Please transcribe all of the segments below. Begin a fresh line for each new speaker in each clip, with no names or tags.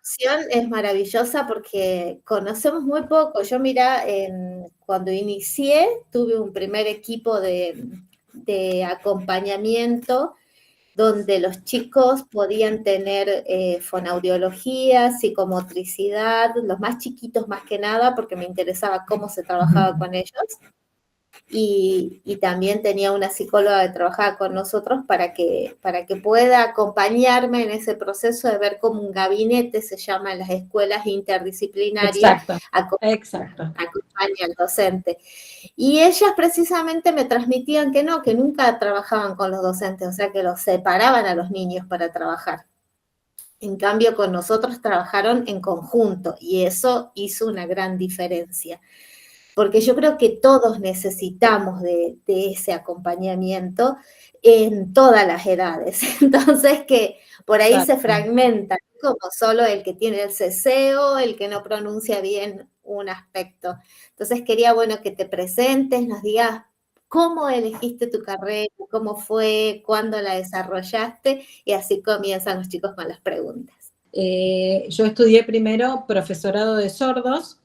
opción es maravillosa porque conocemos muy poco. Yo, mira, cuando inicié, tuve un primer equipo de acompañamiento donde los chicos podían tener fonoaudiología, psicomotricidad, los más chiquitos más que nada, porque me interesaba cómo se trabajaba con ellos. Y también tenía una psicóloga que trabajaba con nosotros para que pueda acompañarme en ese proceso de ver cómo un gabinete, se llama en las escuelas interdisciplinarias,
Exacto.
acompaña al docente. Y ellas precisamente me transmitían que no, que nunca trabajaban con los docentes, o sea que los separaban a los niños para trabajar. En cambio, con nosotros trabajaron en conjunto y eso hizo una gran diferencia. Porque yo creo que todos necesitamos de ese acompañamiento en todas las edades. Entonces, que por ahí se fragmenta, como solo el que tiene el ceseo, el que no pronuncia bien un aspecto. Entonces, quería, bueno, que te presentes, nos digas cómo elegiste tu carrera, cómo fue, cuándo la desarrollaste, y así comienzan los chicos con las preguntas.
Yo estudié primero profesorado de sordos,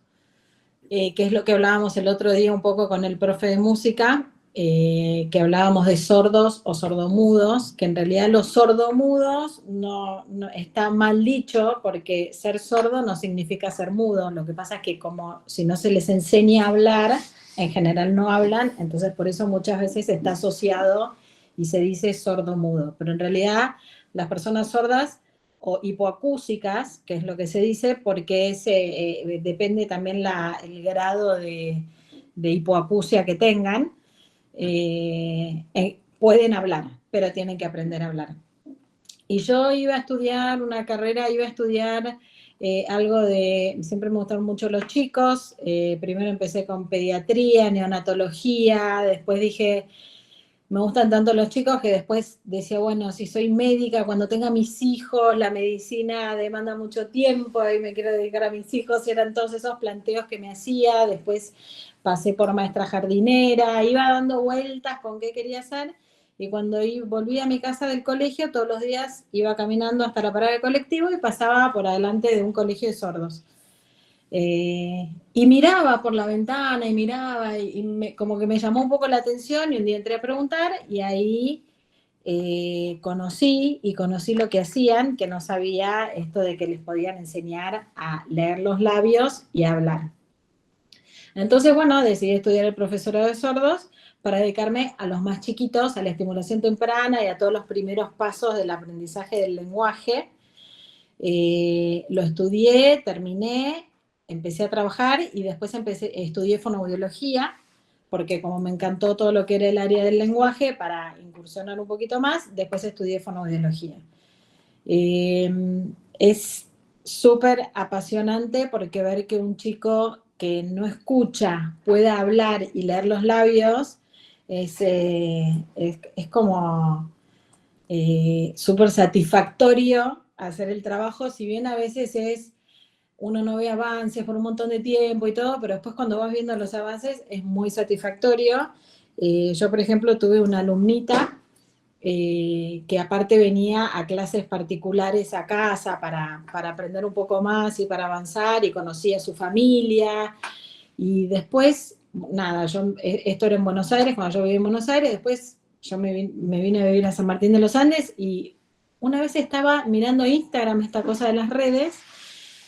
que es lo que hablábamos el otro día un poco con el profe de música, que hablábamos de sordos o sordomudos, que en realidad los sordomudos no está mal dicho, porque ser sordo no significa ser mudo. Lo que pasa es que como si no se les enseña a hablar, en general no hablan, entonces por eso muchas veces está asociado y se dice sordomudo. Pero en realidad las personas sordas o hipoacúsicas, que es lo que se dice, porque depende también el grado de hipoacusia que tengan, pueden hablar, pero tienen que aprender a hablar. Y yo iba a estudiar una carrera, iba a estudiar algo siempre me gustaron mucho los chicos, primero empecé con pediatría, neonatología, después dije, me gustan tanto los chicos que después decía, bueno, si soy médica, cuando tenga mis hijos, la medicina demanda mucho tiempo y me quiero dedicar a mis hijos, y eran todos esos planteos que me hacía. Después pasé por maestra jardinera, iba dando vueltas con qué quería hacer, y cuando volví a mi casa del colegio, todos los días iba caminando hasta la parada del colectivo y pasaba por adelante de un colegio de sordos. Y miraba por la ventana y miraba como que me llamó un poco la atención, y un día entré a preguntar y ahí conocí lo que hacían, que no sabía esto de que les podían enseñar a leer los labios y a hablar. Entonces, bueno, decidí estudiar el profesorado de sordos para dedicarme a los más chiquitos, a la estimulación temprana y a todos los primeros pasos del aprendizaje del lenguaje. Lo estudié, terminé, empecé a trabajar y después estudié fonoaudiología, porque como me encantó todo lo que era el área del lenguaje, para incursionar un poquito más, después estudié fonoaudiología. Es súper apasionante porque ver que un chico que no escucha pueda hablar y leer los labios es como súper satisfactorio hacer el trabajo, si bien a veces uno no ve avances por un montón de tiempo y todo, pero después cuando vas viendo los avances es muy satisfactorio. Yo, por ejemplo, tuve una alumnita que aparte venía a clases particulares a casa para aprender un poco más y para avanzar, y conocía a su familia, y después, nada, esto era en Buenos Aires, cuando yo vivía en Buenos Aires, después yo me vine a vivir a San Martín de los Andes, y una vez estaba mirando Instagram, esta cosa de las redes,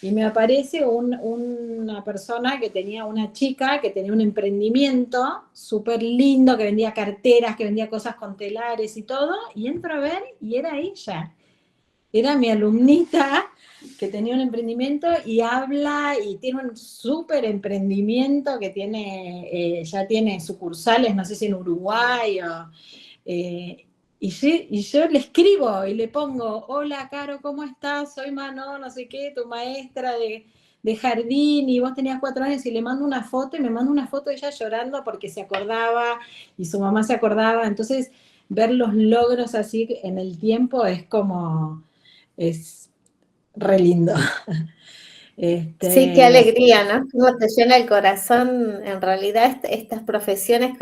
y me aparece una persona una chica que tenía un emprendimiento súper lindo, que vendía carteras, que vendía cosas con telares y todo, y entro a ver y era ella. Era mi alumnita que tenía un emprendimiento y habla y tiene un súper emprendimiento que ya tiene sucursales, no sé si en Uruguay y yo le escribo y le pongo, hola Caro, ¿cómo estás? Soy Mano, no sé qué, tu maestra de jardín, y vos tenías 4 años, y le mando una foto, y me manda una foto de ella llorando porque se acordaba y su mamá se acordaba. Entonces, ver los logros así en el tiempo es re lindo.
Sí, qué alegría, ¿no? Cómo te llena el corazón, en realidad, estas profesiones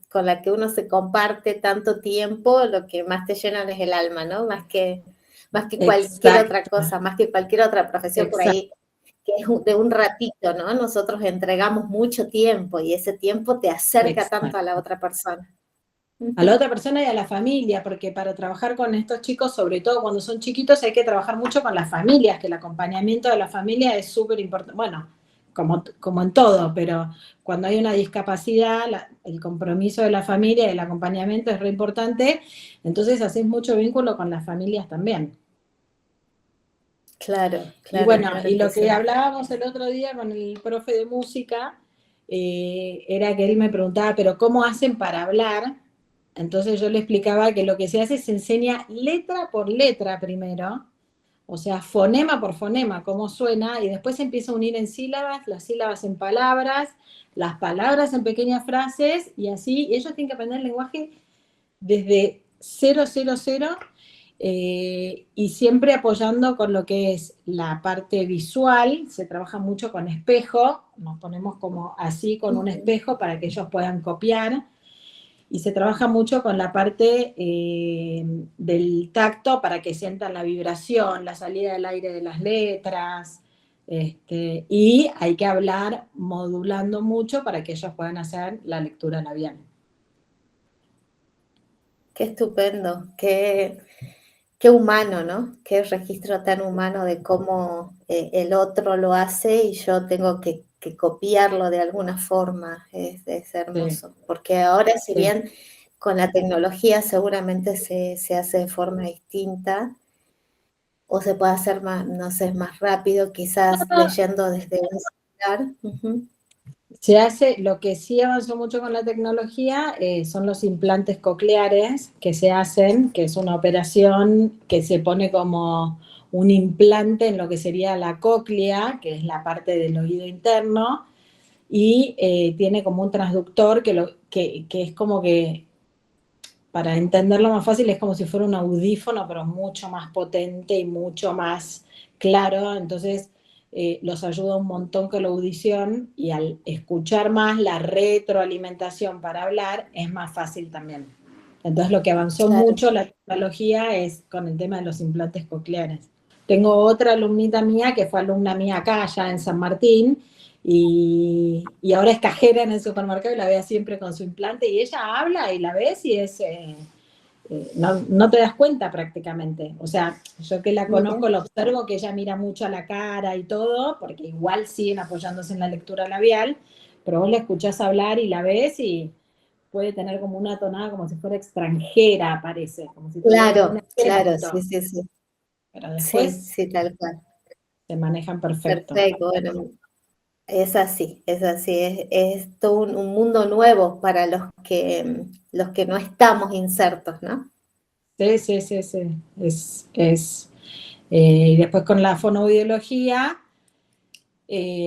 con las que uno se comparte tanto tiempo, lo que más te llenan es el alma, ¿no? Más que más que cualquier otra
Exacto,
cosa, más que cualquier otra profesión por
exacto,
ahí, que es de un ratito, ¿no? Nosotros entregamos mucho tiempo y ese tiempo te acerca tanto a la
exacto.
otra persona.
A la
Ujú.
otra persona y a la familia, porque para trabajar con estos chicos, sobre todo cuando son chiquitos, hay que trabajar mucho con las familias, que el acompañamiento de la familia es súper importante. Bueno, como en todo, pero cuando hay una discapacidad, el compromiso de la familia y el acompañamiento es re importante, entonces haces mucho vínculo con las familias también.
Claro,
Y
claro,
bueno,
claro
y
que
lo que
sí.
hablábamos el otro día con el profe de música, era que él me preguntaba, pero ¿cómo hacen para hablar? Entonces yo le explicaba que lo que se hace es se enseña letra por letra primero, o sea, fonema por fonema, cómo suena, y después se empieza a unir en sílabas, las sílabas en palabras, las palabras en pequeñas frases, y así, y ellos tienen que aprender el lenguaje desde cero, cero, cero, y siempre apoyando con lo que es la parte visual. Se trabaja mucho con espejo, nos ponemos como así con un
Ujú.
espejo para que ellos puedan copiar, y se trabaja mucho con la parte del tacto para que sientan la vibración, la salida del aire de las letras, y hay que hablar modulando mucho para que ellos puedan hacer la lectura labial.
Qué estupendo, qué humano, ¿no? Qué registro tan humano de cómo el otro lo hace y yo tengo que copiarlo de alguna forma. Es
Sí,
hermoso. Porque ahora, si
sí.
bien con la tecnología seguramente se hace de forma distinta, o se puede hacer más, no sé, más rápido, quizás leyendo desde un celular. Ujú.
Se hace, lo que sí avanzó mucho con la tecnología, son los implantes cocleares que se hacen, que es una operación que se pone como un implante en lo que sería la cóclea, que es la parte del oído interno, y tiene como un transductor que es como que, para entenderlo más fácil, es como si fuera un audífono, pero mucho más potente y mucho más claro. Entonces, los ayuda un montón con la audición, y al escuchar más la retroalimentación para hablar es más fácil también. Entonces, lo que avanzó
Claro.
mucho la tecnología es con el tema de los implantes cocleares. Tengo otra alumnita mía que fue alumna mía acá, ya en San Martín, y ahora es cajera en el supermercado, y la veo siempre con su implante, y ella habla y la ves y es, no, no te das cuenta prácticamente. O sea, yo que la
Mira.
conozco, la observo que ella mira mucho a la cara y todo, porque igual siguen apoyándose en la lectura labial, pero vos la escuchás hablar y la ves y puede tener como una tonada como si fuera extranjera, parece, como si tuviera como un
Claro, claro,
acento,
sí, sí, sí.
pero
Sí,
después
sí, tal cual.
se manejan perfecto.
Perfecto, bueno, es todo un mundo nuevo para los que no estamos insertos, ¿no?
Sí, sí, sí, sí. Y después con la fonoaudiología,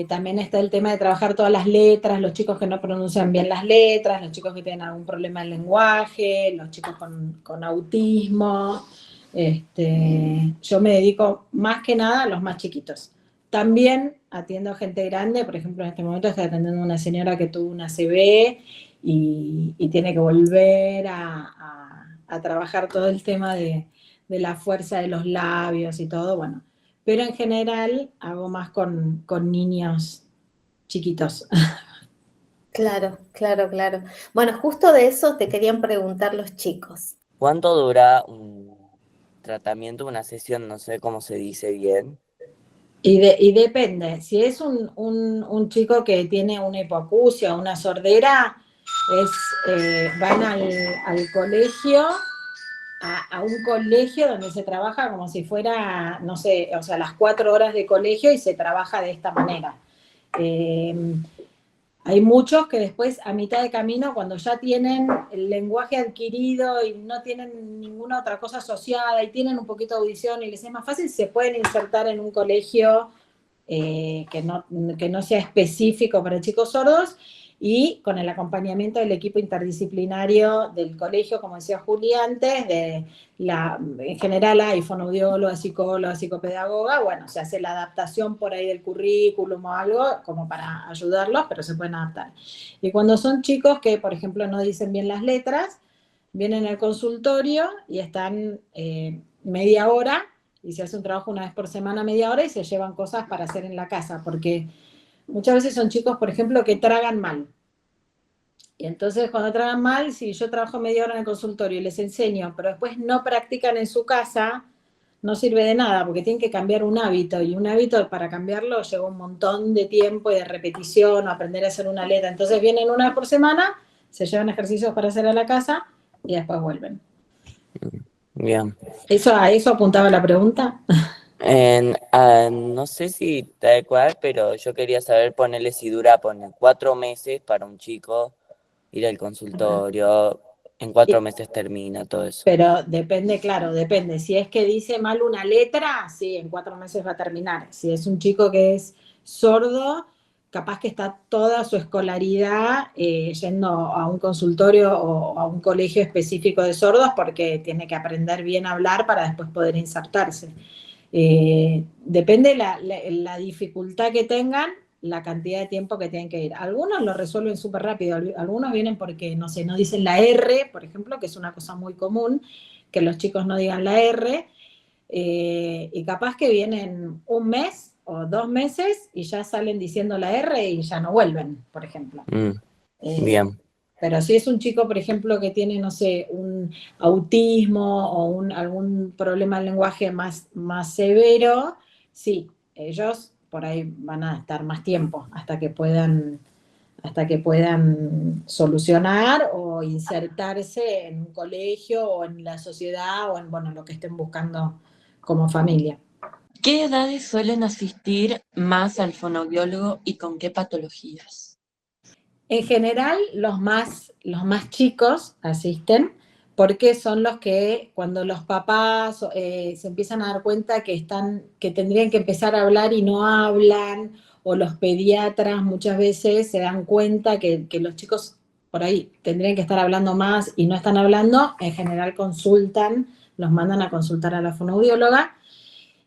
también está el tema de trabajar todas las letras, los chicos que no pronuncian bien las letras, los chicos que tienen algún problema del lenguaje, los chicos con autismo. Yo me dedico más que nada a los más chiquitos. También atiendo a gente grande, por ejemplo, en este momento estoy atendiendo a una señora que tuvo una ACV, y tiene que volver a trabajar todo el tema de la fuerza de los labios y todo. Bueno, pero en general hago más con niños chiquitos.
Claro, claro, claro. Bueno, justo de eso te querían preguntar los chicos.
¿Cuánto dura un tratamiento, una sesión? No sé cómo se dice bien.
Y depende, si es un chico que tiene una hipoacusia o una sordera, van al colegio, a un colegio donde se trabaja como si fuera, no sé, o sea, las 4 horas de colegio, y se trabaja de esta manera. Eh, Hay muchos que después, a mitad de camino, cuando ya tienen el lenguaje adquirido y no tienen ninguna otra cosa asociada y tienen un poquito de audición y les es más fácil, se pueden insertar en un colegio, que no sea específico para chicos sordos, y con el acompañamiento del equipo interdisciplinario del colegio, como decía Juli antes, en general hay fonoaudióloga, psicóloga, psicopedagoga. Bueno, se hace la adaptación por ahí del currículum o algo como para ayudarlos, pero se pueden adaptar. Y cuando son chicos que, por ejemplo, no dicen bien las letras, vienen al consultorio y están media hora, y se hace un trabajo una vez por semana, media hora, y se llevan cosas para hacer en la casa, porque muchas veces son chicos, por ejemplo, que tragan mal. Y entonces cuando tragan mal, si yo trabajo media hora en el consultorio y les enseño, pero después no practican en su casa, no sirve de nada, porque tienen que cambiar un hábito, y un hábito para cambiarlo lleva un montón de tiempo y de repetición, o aprender a hacer una letra. Entonces vienen una vez por semana, se llevan ejercicios para hacer a la casa y después vuelven.
Bien.
¿A eso apuntaba la pregunta?
No sé si tal cual, pero yo quería saber, ponerle si dura, 4 meses para un chico ir al consultorio, en 4 meses termina todo eso.
Pero depende, claro, depende. Si es que dice mal una letra, sí, en 4 meses va a terminar. Si es un chico que es sordo, capaz que está toda su escolaridad yendo a un consultorio o a un colegio específico de sordos, porque tiene que aprender bien a hablar para después poder insertarse. Depende la dificultad que tengan, la cantidad de tiempo que tienen que ir. Algunos lo resuelven súper rápido, algunos vienen porque, no sé, no dicen la R, por ejemplo, que es una cosa muy común, que los chicos no digan la R, y capaz que vienen un mes o 2 meses y ya salen diciendo la R y ya no vuelven, por ejemplo.
Bien.
Pero si es un chico, por ejemplo, que tiene, no sé, un autismo o algún problema del lenguaje más severo, sí, ellos por ahí van a estar más tiempo hasta que puedan solucionar o insertarse en un colegio o en la sociedad o en, bueno, lo que estén buscando como familia.
¿Qué edades suelen asistir más al fonoaudiólogo y con qué patologías?
En general, los más chicos asisten porque son los que cuando los papás se empiezan a dar cuenta que tendrían que empezar a hablar y no hablan, o los pediatras muchas veces se dan cuenta que los chicos por ahí tendrían que estar hablando más y no están hablando, en general consultan, los mandan a consultar a la fonoaudióloga.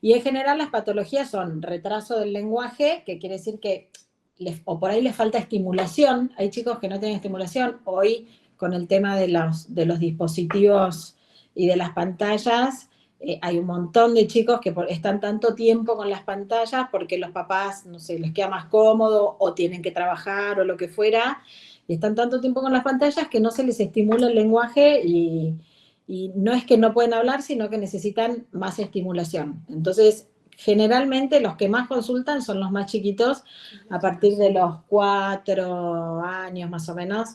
Y en general las patologías son retraso del lenguaje, que quiere decir que o por ahí les falta estimulación. Hay chicos que no tienen estimulación. Hoy, con el tema de los dispositivos y de las pantallas, hay un montón de chicos que están tanto tiempo con las pantallas porque los papás, no sé, les queda más cómodo o tienen que trabajar o lo que fuera, y están tanto tiempo con las pantallas que no se les estimula el lenguaje y no es que no pueden hablar, sino que necesitan más estimulación. Entonces, generalmente los que más consultan son los más chiquitos, a partir de los 4 años más o menos,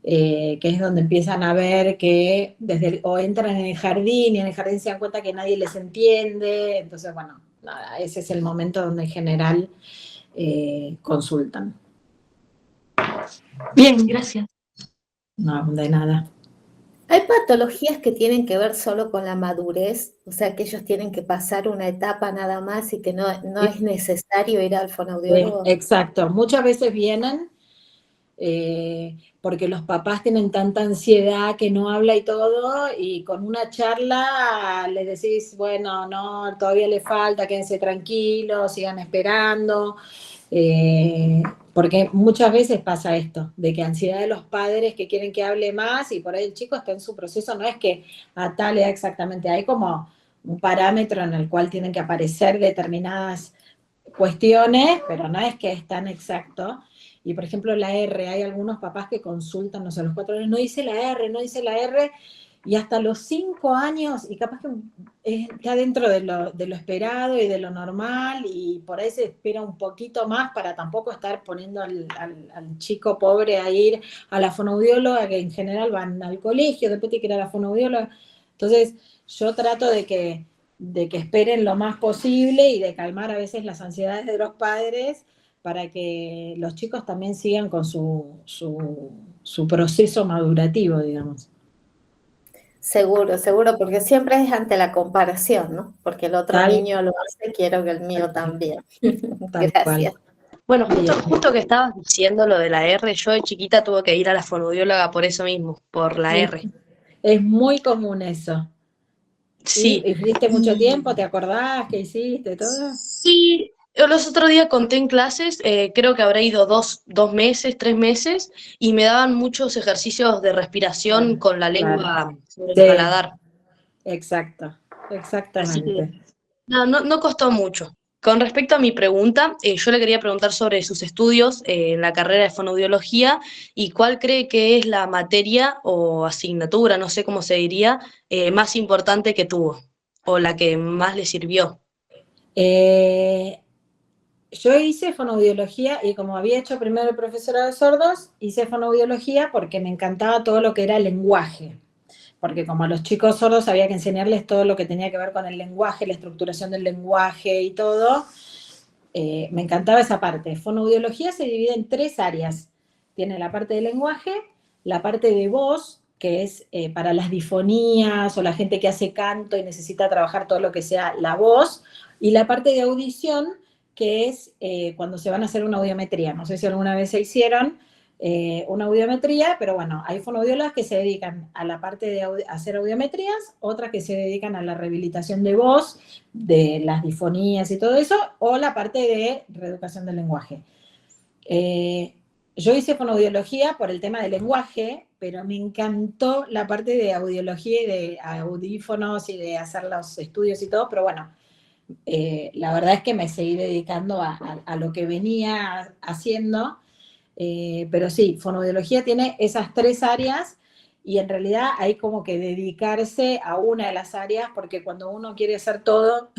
que es donde empiezan a ver que o entran en el jardín y en el jardín se dan cuenta que nadie les entiende. Entonces, bueno, nada, ese es el momento donde en general consultan.
Bien, gracias.
No, de nada.
¿Hay patologías que tienen que ver solo con la madurez? O sea, que ellos tienen que pasar una etapa nada más y que no es necesario ir al fonoaudiólogo.
Exacto. Muchas veces vienen porque los papás tienen tanta ansiedad que no habla y todo, y con una charla les decís, bueno, no, todavía le falta, quédense tranquilos, sigan esperando. Porque muchas veces pasa esto, de que ansiedad de los padres que quieren que hable más y por ahí el chico está en su proceso, no es que a tal edad exactamente, hay como un parámetro en el cual tienen que aparecer determinadas cuestiones, pero no es que es tan exacto. Y por ejemplo la R, hay algunos papás que consultan, no sé, a los 4 años, no dice la R, y hasta los 5 años, y capaz que está dentro de lo esperado y de lo normal, y por ahí se espera un poquito más para tampoco estar poniendo al chico pobre a ir a la fonoaudióloga, que en general van al colegio, después tiene que ir a la fonoaudióloga. Entonces yo trato de que esperen lo más posible y de calmar a veces las ansiedades de los padres para que los chicos también sigan con su proceso madurativo, digamos.
Seguro, porque siempre es ante la comparación, ¿no? Porque el otro niño lo hace, quiero que el mío también. Gracias.
Bueno, justo que estabas diciendo lo de la R, yo de chiquita tuve que ir a la fonoaudióloga por eso mismo, por la R.
Es muy común eso.
Sí.
¿Y fuiste mucho tiempo? ¿Te acordás qué hiciste, todo?
Sí, los otros días conté en clases, creo que habré ido 2 meses, 3 meses, y me daban muchos ejercicios de respiración con la lengua sobre el paladar.
Exacto,
Así que
exactamente.
No costó mucho. Con respecto a mi pregunta, yo le quería preguntar sobre sus estudios en la carrera de fonoaudiología y cuál cree que es la materia o asignatura, no sé cómo se diría, más importante que tuvo o la que más le sirvió.
Eh, yo hice fonoaudiología y como había hecho primero el profesorado de sordos, hice fonoaudiología porque me encantaba todo lo que era lenguaje. Porque como a los chicos sordos había que enseñarles todo lo que tenía que ver con el lenguaje, la estructuración del lenguaje y todo, me encantaba esa parte. Fonoaudiología se divide en 3 áreas. Tiene la parte de lenguaje, la parte de voz, que es para las difonías o la gente que hace canto y necesita trabajar todo lo que sea la voz, y la parte de audición, que es cuando se van a hacer una audiometría. No sé si alguna vez se hicieron una audiometría, pero bueno, hay fonoaudiólogas que se dedican a la parte de hacer audiometrías, otras que se dedican a la rehabilitación de voz, de las difonías y todo eso, o la parte de reeducación del lenguaje. Eh, yo hice fonoaudiología por el tema del lenguaje, pero me encantó la parte de audiología y de audífonos y de hacer los estudios y todo, pero bueno, la verdad es que me seguí dedicando a lo que venía haciendo, pero sí, fonoaudiología tiene esas 3 áreas y en realidad hay como que dedicarse a una de las áreas porque cuando uno quiere hacer todo,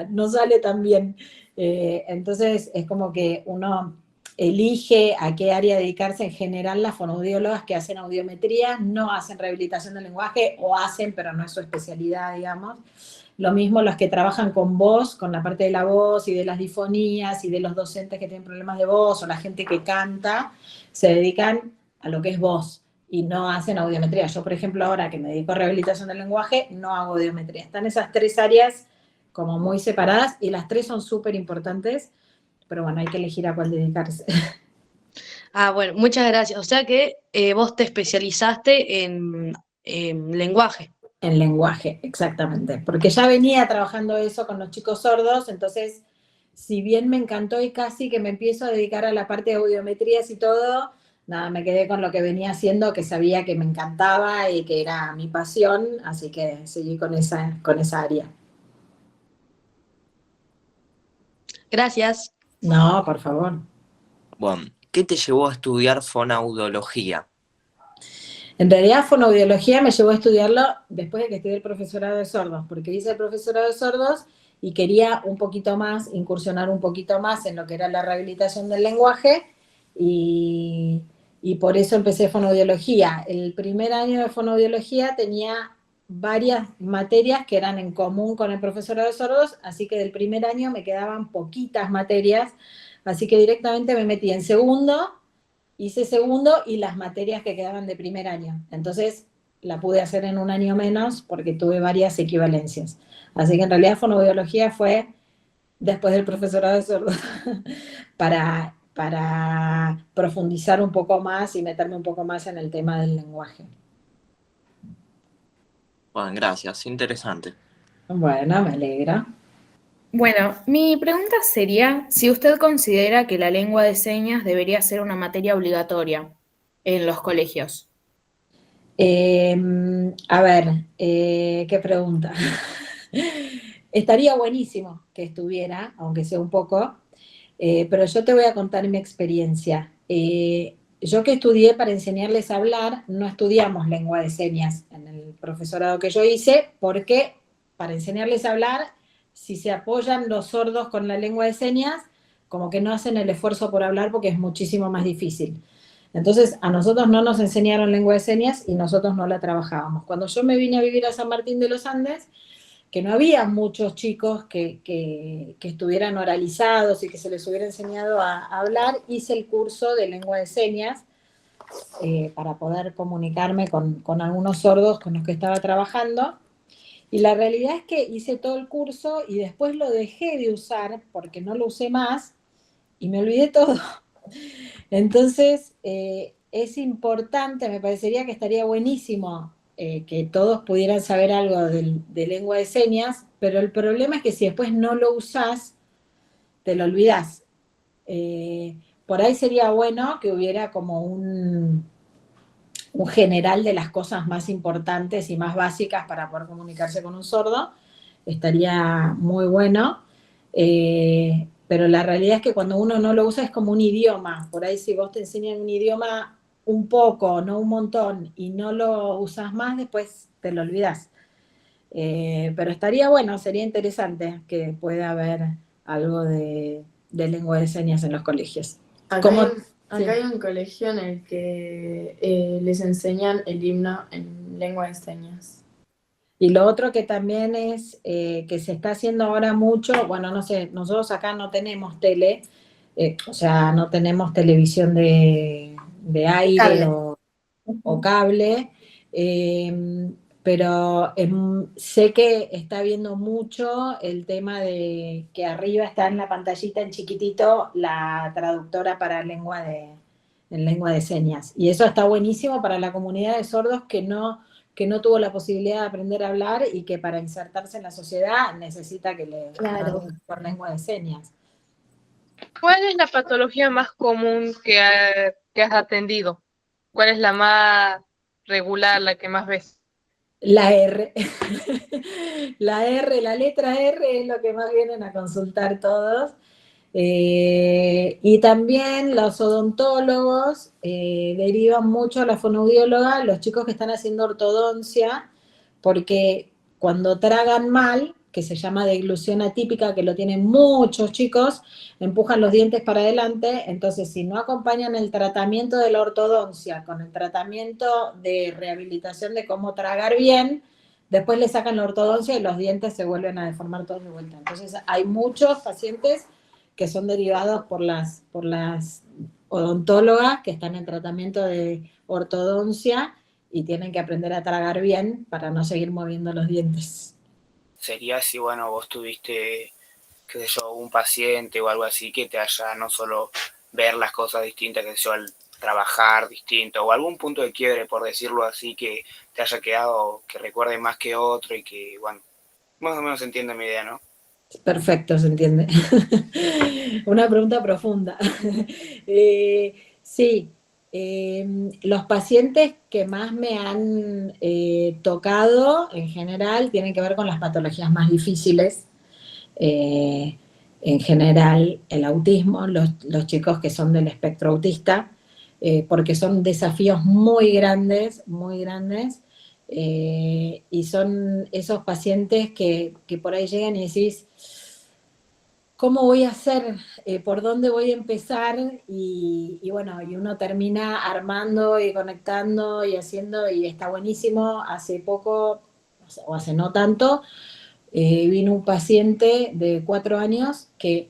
no sale tan bien. Entonces es como que uno elige a qué área dedicarse. En general las fonoaudiólogas que hacen audiometría no hacen rehabilitación del lenguaje o hacen, pero no es su especialidad, digamos. Lo mismo los que trabajan con voz, con la parte de la voz y de las difonías y de los docentes que tienen problemas de voz o la gente que canta, se dedican a lo que es voz y no hacen audiometría. Yo, por ejemplo, ahora que me dedico a rehabilitación del lenguaje, no hago audiometría. Están esas 3 áreas como muy separadas y las 3 son súper importantes, pero bueno, hay que elegir a cuál dedicarse.
Ah, bueno, muchas gracias. O sea que vos te especializaste en lenguaje.
En lenguaje, exactamente. Porque ya venía trabajando eso con los chicos sordos, entonces, si bien me encantó y casi que me empiezo a dedicar a la parte de audiometrías y todo, nada, me quedé con lo que venía haciendo, que sabía que me encantaba y que era mi pasión, así que seguí con esa área.
Gracias.
No, por favor.
Bueno, ¿qué te llevó a estudiar fonoaudiología?
En realidad, fonoaudiología me llevó a estudiarlo después de que estudié el profesorado de sordos, porque hice el profesorado de sordos y quería un poquito más, incursionar un poquito más en lo que era la rehabilitación del lenguaje y, y por eso empecé fonoaudiología. El primer año de fonoaudiología tenía varias materias que eran en común con el profesorado de sordos, así que del primer año me quedaban poquitas materias, así que directamente me metí en segundo, hice segundo y las materias que quedaban de primer año. Entonces la pude hacer en un año menos porque tuve varias equivalencias. Así que en realidad fonoaudiología fue después del profesorado de sordos para profundizar un poco más y meterme un poco más en el tema del lenguaje.
Bueno, gracias, interesante.
Bueno, me alegra.
Bueno, mi pregunta sería si usted considera que la lengua de señas debería ser una materia obligatoria en los colegios.
Eh, a ver, qué pregunta. Estaría buenísimo que estuviera, aunque sea un poco, pero yo te voy a contar mi experiencia. Yo que estudié para enseñarles a hablar, no estudiamos lengua de señas en el profesorado que yo hice, porque para enseñarles a hablar, si se apoyan los sordos con la lengua de señas, como que no hacen el esfuerzo por hablar porque es muchísimo más difícil. Entonces, a nosotros no nos enseñaron lengua de señas y nosotros no la trabajábamos. Cuando yo me vine a vivir a San Martín de los Andes, que no había muchos chicos que estuvieran oralizados y que se les hubiera enseñado a hablar, hice el curso de lengua de señas para poder comunicarme con algunos sordos con los que estaba trabajando. Y la realidad es que hice todo el curso y después lo dejé de usar porque no lo usé más y me olvidé todo. Entonces, es importante, me parecería que estaría buenísimo que todos pudieran saber algo de lengua de señas, pero el problema es que si después no lo usás, te lo olvidás. Por ahí sería bueno que hubiera como un general de las cosas más importantes y más básicas para poder comunicarse con un sordo, estaría muy bueno. Pero la realidad es que cuando uno no lo usa es como un idioma. Por ahí si vos te enseñan un idioma un poco, no un montón, y no lo usas más, después te lo olvidás. Pero estaría bueno, sería interesante que pueda haber algo de lengua de señas en los colegios.
Acá hay un colegio en el que les enseñan el himno en lengua de señas.
Y lo otro que también es que se está haciendo ahora mucho, bueno, no sé, nosotros acá no tenemos tele, o sea, no tenemos televisión de aire
Cable.
o cable, pero sé que está viendo mucho el tema de que arriba está en la pantallita en chiquitito la traductora para en lengua de señas. Y eso está buenísimo para la comunidad de sordos que no tuvo la posibilidad de aprender a hablar y que para insertarse en la sociedad necesita que le traduzcan por lengua de señas.
¿Cuál es la patología más común que has atendido? ¿Cuál es la más regular, la que más ves?
La R. La letra R es lo que más vienen a consultar todos. Y también los odontólogos derivan mucho a la fonoaudióloga, los chicos que están haciendo ortodoncia, porque cuando tragan mal, que se llama deglución atípica, que lo tienen muchos chicos, empujan los dientes para adelante, entonces si no acompañan el tratamiento de la ortodoncia con el tratamiento de rehabilitación de cómo tragar bien, después le sacan la ortodoncia y los dientes se vuelven a deformar todos de vuelta. Entonces hay muchos pacientes que son derivados por las odontólogas que están en tratamiento de ortodoncia y tienen que aprender a tragar bien para no seguir moviendo los dientes.
Sería si, bueno, vos tuviste, qué sé yo, un paciente o algo así que te haya no solo ver las cosas distintas, qué sé yo, al trabajar distinto, o algún punto de quiebre, por decirlo así, que te haya quedado, que recuerde más que otro y que, bueno, más o menos se entiende mi idea, ¿no?
Perfecto, se entiende. Una pregunta profunda. Sí, los pacientes que más me han tocado en general tienen que ver con las patologías más difíciles. En general, el autismo, los chicos que son del espectro autista, porque son desafíos muy grandes, muy grandes. Y son esos pacientes que por ahí llegan y decís, ¿cómo voy a hacer? ¿Por dónde voy a empezar? Y bueno, y uno termina armando y conectando y haciendo, y está buenísimo. Hace poco, o hace no tanto, vino un paciente de 4 años que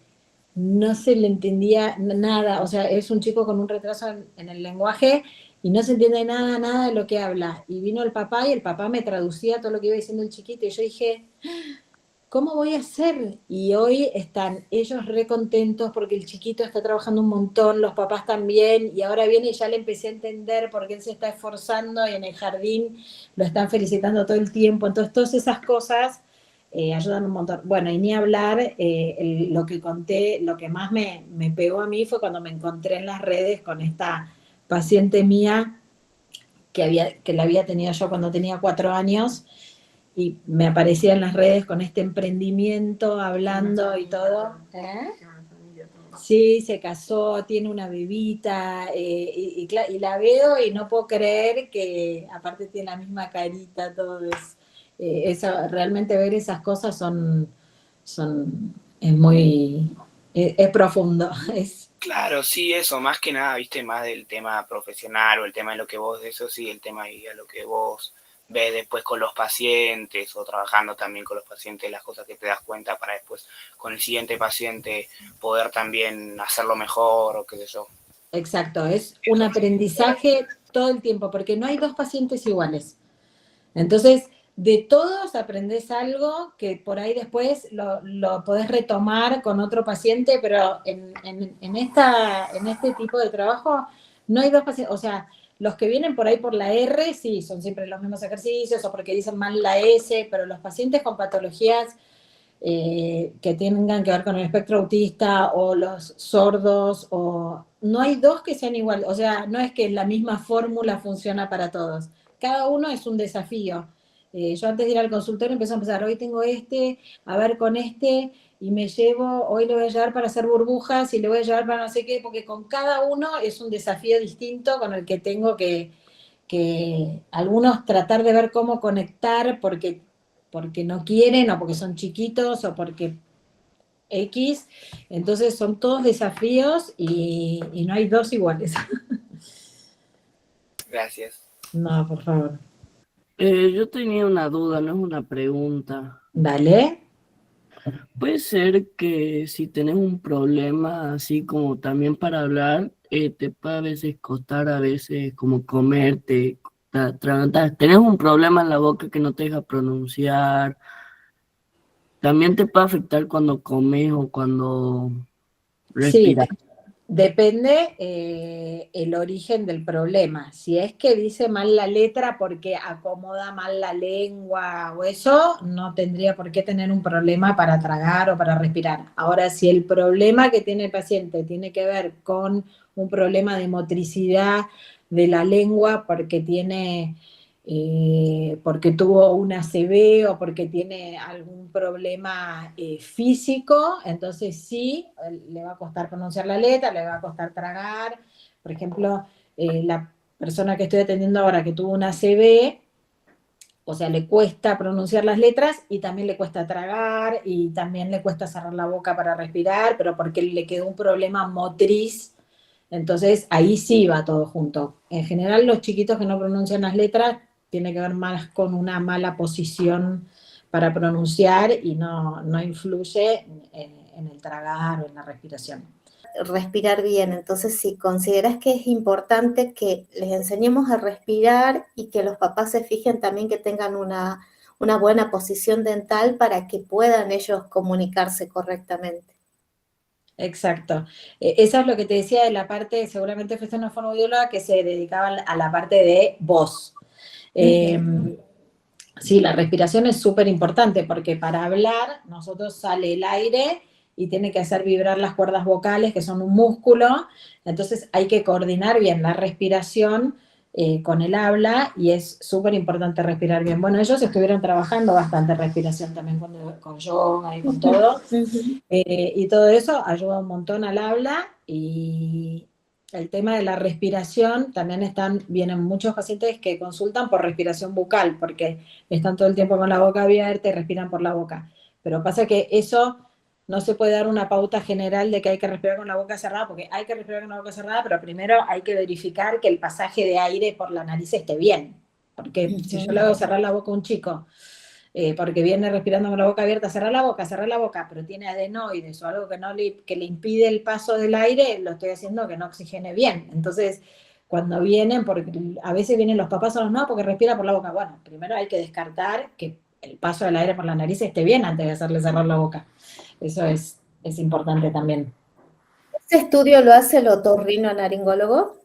no se le entendía nada, o sea, es un chico con un retraso en el lenguaje y no se entiende nada de lo que habla. Y vino el papá y el papá me traducía todo lo que iba diciendo el chiquito y yo dije, ¿cómo voy a hacer? Y hoy están ellos re contentos porque el chiquito está trabajando un montón, los papás también, y ahora viene y ya le empecé a entender porque él se está esforzando y en el jardín lo están felicitando todo el tiempo. Entonces, todas esas cosas ayudan un montón. Bueno, y ni hablar, lo que conté, lo que más me pegó a mí fue cuando me encontré en las redes con esta paciente mía que la había tenido yo cuando tenía 4 años, y me aparecía en las redes con este emprendimiento, hablando y todo. Sí, se casó, tiene una bebita, y la veo y no puedo creer que aparte tiene la misma carita, todo eso, realmente ver esas cosas es muy, es profundo.
Claro, sí, eso, más que nada, viste, más del tema profesional o el tema de lo que vos, eso sí, el tema de lo que vos ves después con los pacientes o trabajando también con los pacientes, las cosas que te das cuenta para después con el siguiente paciente poder también hacerlo mejor o qué sé yo.
Exacto, es un aprendizaje todo el tiempo, porque no hay 2 pacientes iguales. Entonces, de todos aprendés algo que por ahí después lo podés retomar con otro paciente, pero en este tipo de trabajo no hay 2 pacientes, o sea, los que vienen por ahí por la R, sí, son siempre los mismos ejercicios o porque dicen mal la S, pero los pacientes con patologías que tengan que ver con el espectro autista o los sordos, o no hay 2 que sean iguales, o sea, no es que la misma fórmula funciona para todos, cada uno es un desafío. Yo antes de ir al consultorio empiezo a pensar, hoy tengo a ver con y me llevo, hoy le voy a llevar para hacer burbujas y le voy a llevar para no sé qué, porque con cada uno es un desafío distinto con el que tengo que algunos tratar de ver cómo conectar porque no quieren o porque son chiquitos o porque X, entonces son todos desafíos y no hay dos iguales.
Gracias.
No, por favor.
Yo tenía una duda, no es una pregunta.
Dale.
Puede ser que si tenés un problema así como también para hablar, te puede a veces costar a veces como comerte, atragantar. Tenés un problema en la boca que no te deja pronunciar. También te puede afectar cuando comes o cuando
Sí,
respiras.
depende el origen del problema. Si es que dice mal la letra porque acomoda mal la lengua o eso, no tendría por qué tener un problema para tragar o para respirar. Ahora, si el problema que tiene el paciente tiene que ver con un problema de motricidad de la lengua porque tuvo una ACV o porque tiene algún problema físico, entonces sí, le va a costar pronunciar la letra, le va a costar tragar. Por ejemplo, la persona que estoy atendiendo ahora que tuvo una ACV, o sea, le cuesta pronunciar las letras y también le cuesta tragar y también le cuesta cerrar la boca para respirar, pero porque le quedó un problema motriz. Entonces, ahí sí va todo junto. En general, los chiquitos que no pronuncian las letras tiene que ver más con una mala posición para pronunciar y no influye en el tragar o en la respiración.
Respirar bien, entonces si consideras que es importante que les enseñemos a respirar y que los papás se fijen también que tengan una buena posición dental para que puedan ellos comunicarse correctamente.
Exacto. Eso es lo que te decía de la parte, seguramente fuiste una fonoaudióloga que se dedicaba a la parte de voz. Sí, la respiración es súper importante porque para hablar nosotros sale el aire y tiene que hacer vibrar las cuerdas vocales, que son un músculo, entonces hay que coordinar bien la respiración con el habla y es súper importante respirar bien. Bueno, ellos estuvieron trabajando bastante respiración también con yoga y con todo, y todo eso ayuda un montón al habla y el tema de la respiración, también vienen muchos pacientes que consultan por respiración bucal, porque están todo el tiempo con la boca abierta y respiran por la boca. Pero pasa que eso no se puede dar una pauta general de que hay que respirar con la boca cerrada, porque hay que respirar con la boca cerrada, pero primero hay que verificar que el pasaje de aire por la nariz esté bien. Porque si yo le hago cerrar la boca a un chico, porque viene respirando con la boca abierta, cerrar la boca, pero tiene adenoides o algo que le impide el paso del aire, lo estoy haciendo que no oxigene bien. Entonces, cuando vienen, porque a veces vienen los papás o los no, porque respira por la boca. Bueno, primero hay que descartar que el paso del aire por la nariz esté bien antes de hacerle cerrar la boca. Eso es importante también.
¿Ese estudio lo hace el otorrinolaringólogo?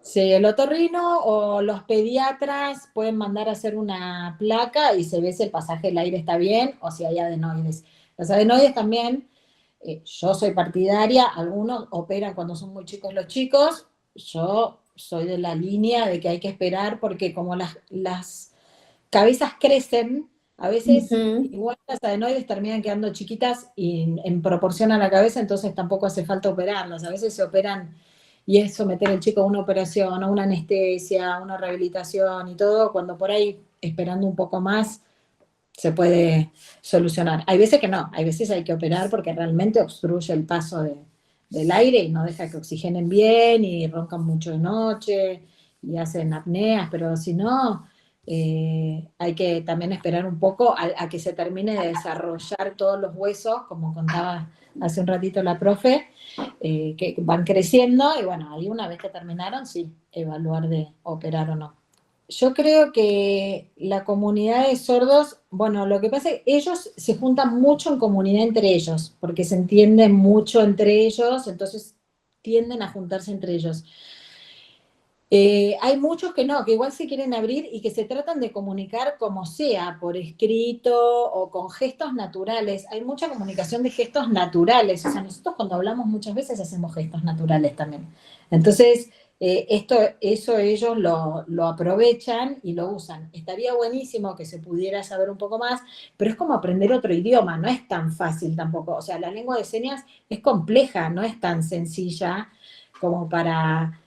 Sí, el otorrino o los pediatras pueden mandar a hacer una placa y se ve si el pasaje del aire está bien o si hay adenoides. Los adenoides también, yo soy partidaria, algunos operan cuando son muy chicos los chicos, yo soy de la línea de que hay que esperar porque como las cabezas crecen, a veces igual las adenoides terminan quedando chiquitas y en proporción a la cabeza, entonces tampoco hace falta operarlas. A veces se operan y es someter al chico a una operación, a una anestesia, a una rehabilitación y todo, cuando por ahí, esperando un poco más, se puede solucionar. Hay veces que no, hay veces hay que operar porque realmente obstruye el paso del aire y no deja que oxigenen bien y roncan mucho de noche y hacen apneas, pero si no, hay que también esperar un poco a que se termine de desarrollar todos los huesos, como contaba hace un ratito la profe, que van creciendo y bueno, ahí una vez que terminaron, sí, evaluar de operar o no. Yo creo que la comunidad de sordos, bueno, lo que pasa es que ellos se juntan mucho en comunidad entre ellos, porque se entienden mucho entre ellos, entonces tienden a juntarse entre ellos. Hay muchos que no, que igual se quieren abrir y que se tratan de comunicar como sea, por escrito o con gestos naturales. Hay mucha comunicación de gestos naturales, o sea, nosotros cuando hablamos muchas veces hacemos gestos naturales también. Entonces, eso ellos lo aprovechan y lo usan. Estaría buenísimo que se pudiera saber un poco más, pero es como aprender otro idioma, no es tan fácil tampoco. O sea, la lengua de señas es compleja, no es tan sencilla como para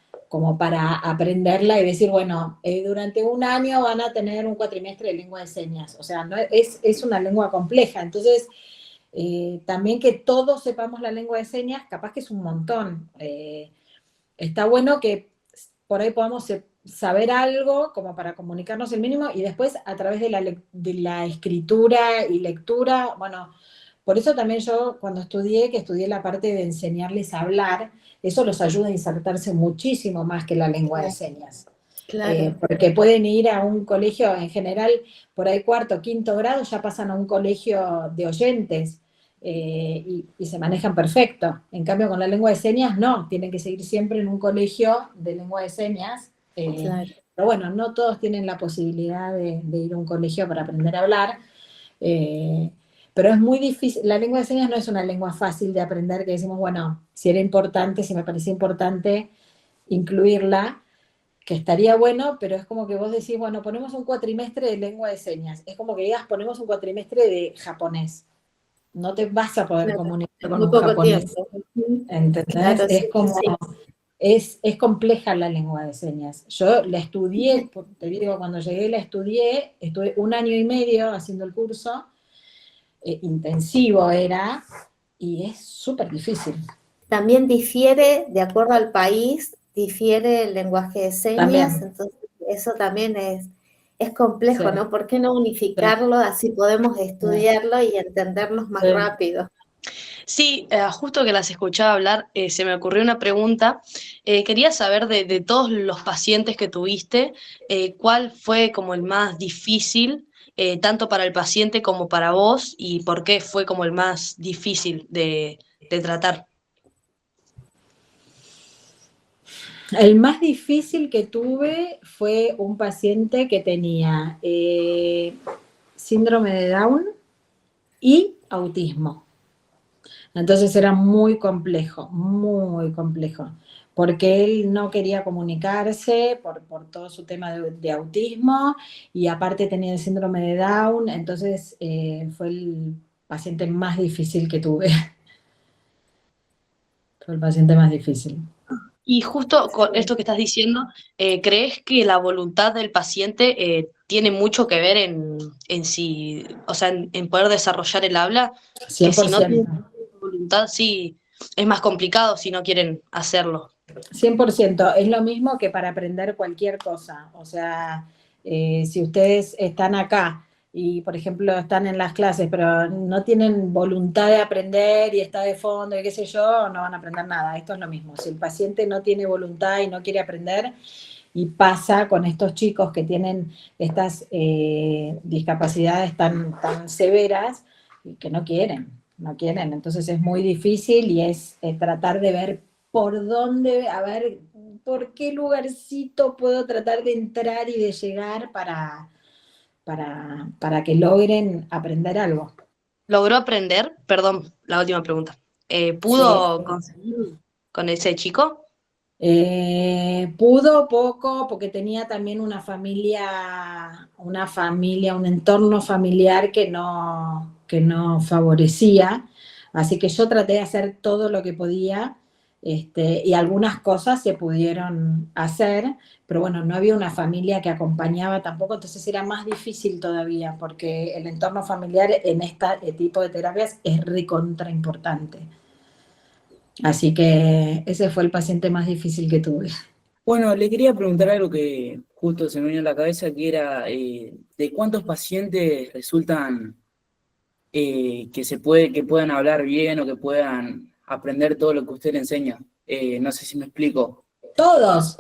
aprenderla y decir, bueno, durante un año van a tener un cuatrimestre de lengua de señas. O sea, no es una lengua compleja. Entonces, también que todos sepamos la lengua de señas, capaz que es un montón. Está bueno que por ahí podamos saber algo como para comunicarnos el mínimo y después a través de la escritura y lectura, bueno, por eso también yo cuando estudié la parte de enseñarles a hablar, eso los ayuda a insertarse muchísimo más que la lengua de señas.
Claro.
Porque pueden ir a un colegio, en general, por ahí 4º, 5º grado, ya pasan a un colegio de oyentes. Y se manejan perfecto. En cambio, con la lengua de señas, no, tienen que seguir siempre en un colegio de lengua de señas.
Claro.
Pero bueno, no todos tienen la posibilidad de ir a un colegio para aprender a hablar. Pero es muy difícil, la lengua de señas no es una lengua fácil de aprender, que decimos, bueno, si me parecía importante incluirla, que estaría bueno, pero es como que vos decís, bueno, ponemos un cuatrimestre de lengua de señas. Es como que digas, ponemos un cuatrimestre de japonés. No te vas a poder comunicar con
Muy
un
poco
japonés.
tiempo.
¿Entendés?
Claro,
Es
sí,
como,
sí.
es compleja la lengua de señas. Yo la estudié, te digo, cuando llegué la estudié, estuve 1 año y medio haciendo el curso, intensivo era, y es súper difícil.
También difiere, de acuerdo al país, difiere el lenguaje de señas,
También.
entonces eso también es complejo,
Sí.
¿no? ¿Por qué no unificarlo? Así podemos estudiarlo y entendernos más
Sí.
rápido.
Sí, justo que las escuchaba hablar, se me ocurrió una pregunta. Quería saber de todos los pacientes que tuviste, ¿cuál fue como el más difícil, tanto para el paciente como para vos, y por qué fue como el más difícil de tratar?
El más difícil que tuve fue un paciente que tenía síndrome de Down y autismo. Entonces era muy complejo, porque él no quería comunicarse por todo su tema de autismo y aparte tenía el síndrome de Down, entonces fue el paciente más difícil que tuve. Fue el paciente más difícil.
Y justo con esto que estás diciendo, ¿crees que la voluntad del paciente tiene mucho que ver en si, o sea, en poder desarrollar el habla? Que si no tienen
100%.
voluntad, sí, es más complicado si no quieren hacerlo.
100%, es lo mismo que para aprender cualquier cosa. O sea, si ustedes están acá y, por ejemplo, están en las clases, pero no tienen voluntad de aprender y está de fondo y qué sé yo, no van a aprender nada. Esto es lo mismo. Si el paciente no tiene voluntad y no quiere aprender, y pasa con estos chicos que tienen estas discapacidades tan severas y que no quieren. Entonces es muy difícil y es tratar de ver por dónde, a ver, por qué lugarcito puedo tratar de entrar y de llegar para que logren aprender algo.
¿Logró aprender? Perdón, la última pregunta. ¿Pudo conseguir con ese chico?
Pudo poco porque tenía también una familia, un entorno familiar que no favorecía, así que yo traté de hacer todo lo que podía, y algunas cosas se pudieron hacer, pero bueno, no había una familia que acompañaba tampoco, entonces era más difícil todavía, porque el entorno familiar en este tipo de terapias es recontra importante. Así que ese fue el paciente más difícil que tuve.
Bueno, le quería preguntar algo que justo se me vino a la cabeza, que era ¿de cuántos pacientes resultan que puedan hablar bien o que puedan aprender todo lo que usted le enseña? No sé si me explico.
Todos.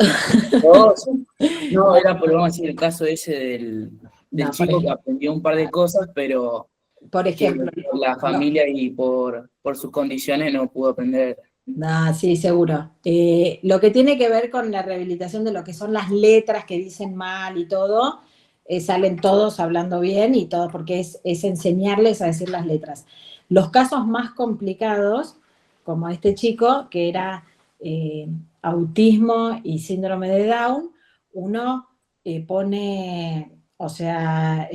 ¿Todos? No, era por, vamos a decir, el caso ese del
No,
chico que aprendió un par de cosas, pero
por ejemplo,
que por la familia y por sus condiciones no pudo aprender.
No, sí, seguro. Lo que tiene que ver con la rehabilitación de lo que son las letras que dicen mal y todo, salen todos hablando bien y todo, porque es enseñarles a decir las letras. Los casos más complicados, como este chico, que era autismo y síndrome de Down, uno pone, o sea,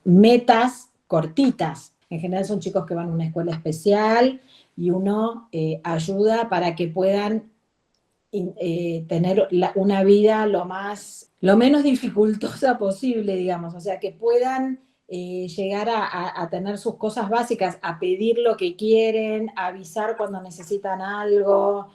metas cortitas. En general son chicos que van a una escuela especial y uno ayuda para que puedan tener una vida lo menos dificultosa posible, digamos, o sea, que puedan llegar a tener sus cosas básicas, a pedir lo que quieren, a avisar cuando necesitan algo,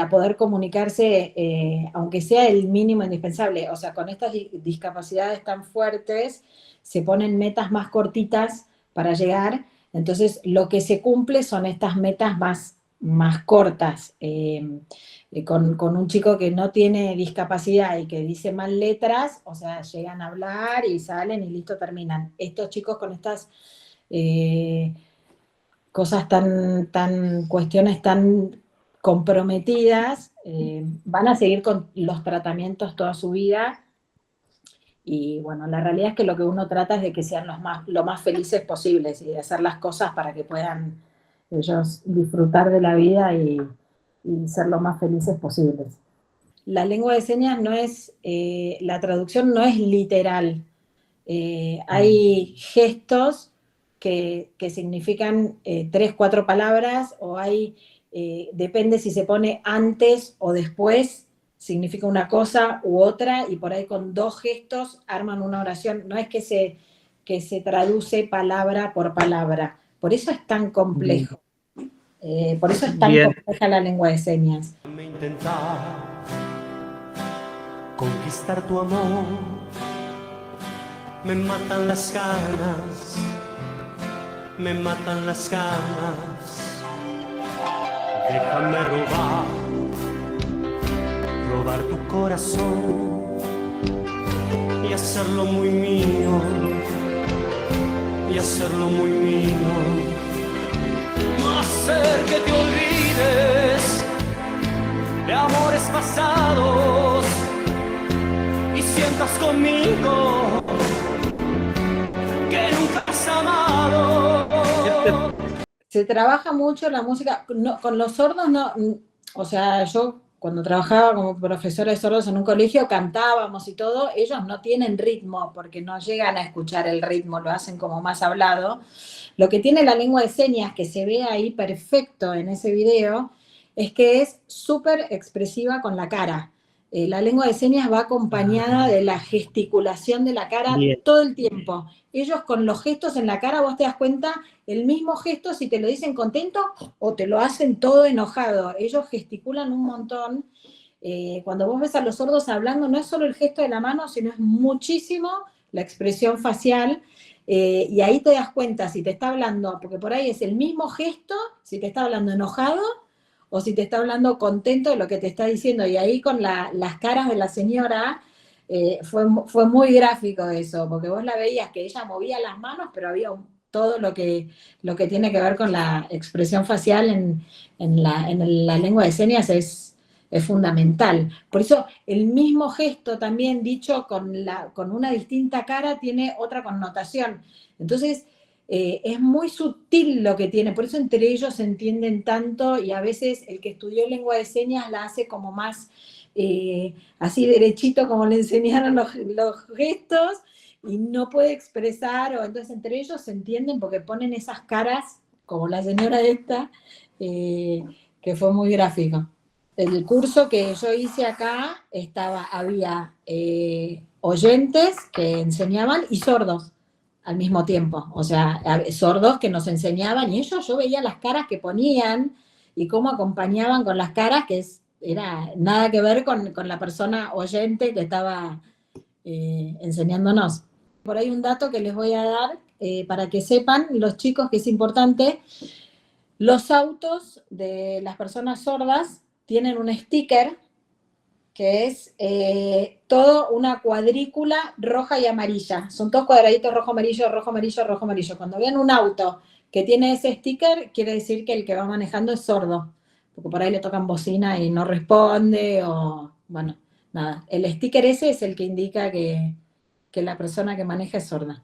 a poder comunicarse, aunque sea el mínimo indispensable. O sea, con estas discapacidades tan fuertes, se ponen metas más cortitas para llegar, entonces lo que se cumple son estas metas más cortas. Con un chico que no tiene discapacidad y que dice mal letras, o sea, llegan a hablar y salen y listo, terminan. Estos chicos con estas cosas cuestiones tan comprometidas, van a seguir con los tratamientos toda su vida. Y bueno, la realidad es que lo que uno trata es de que sean lo más felices posibles y de hacer las cosas para que puedan ellos disfrutar de la vida y ser lo más felices posibles. La lengua de señas no es, la traducción no es literal. Hay gestos que significan 3, 4 palabras, o depende si se pone antes o después, significa una cosa u otra, y por ahí con 2 gestos arman una oración. No es que se traduce palabra por palabra. Por eso es tan complejo. Por eso es tan compleja la lengua de señas.
Intentar conquistar tu amor, me matan las ganas, me matan las ganas. Déjame robar tu corazón y hacerlo muy mío, y hacerlo muy mío. No hacer que te olvides de amores pasados y sientas conmigo que nunca has amado.
Se trabaja mucho la música, con los sordos no, o sea, yo cuando trabajaba como profesora de sordos en un colegio cantábamos y todo, ellos no tienen ritmo porque no llegan a escuchar el ritmo, lo hacen como más hablado. Lo que tiene la lengua de señas, que se ve ahí perfecto en ese video, es que es súper expresiva con la cara. La lengua de señas va acompañada de la gesticulación de la cara todo el tiempo. Ellos con los gestos en la cara, vos te das cuenta, el mismo gesto si te lo dicen contento o te lo hacen todo enojado. Ellos gesticulan un montón. Cuando vos ves a los sordos hablando, no es solo el gesto de la mano, sino es muchísimo la expresión facial. Y ahí te das cuenta si te está hablando, porque por ahí es el mismo gesto, si te está hablando enojado o si te está hablando contento de lo que te está diciendo. Y ahí con las caras de la señora fue muy gráfico eso, porque vos la veías que ella movía las manos, pero había todo lo que tiene que ver con la expresión facial en la lengua de señas es fundamental. Por eso el mismo gesto también dicho con una distinta cara tiene otra connotación. Entonces es muy sutil lo que tiene, por eso entre ellos se entienden tanto, y a veces el que estudió lengua de señas la hace como más así derechito como le enseñaron los gestos, y no puede expresar, o entonces entre ellos se entienden porque ponen esas caras, como la señora esta, que fue muy gráfico. El curso que yo hice acá había oyentes que enseñaban y sordos al mismo tiempo, o sea, sordos que nos enseñaban, y ellos, yo veía las caras que ponían y cómo acompañaban con las caras, que era nada que ver con la persona oyente que estaba enseñándonos. Por ahí un dato que les voy a dar para que sepan los chicos, que es importante: los autos de las personas sordas tienen un sticker que es todo una cuadrícula roja y amarilla. Son todos cuadraditos rojo, amarillo, rojo, amarillo, rojo, amarillo. Cuando vean un auto que tiene ese sticker, quiere decir que el que va manejando es sordo, porque por ahí le tocan bocina y no responde, o bueno, nada. El sticker ese es el que indica que la persona que maneja es sorda.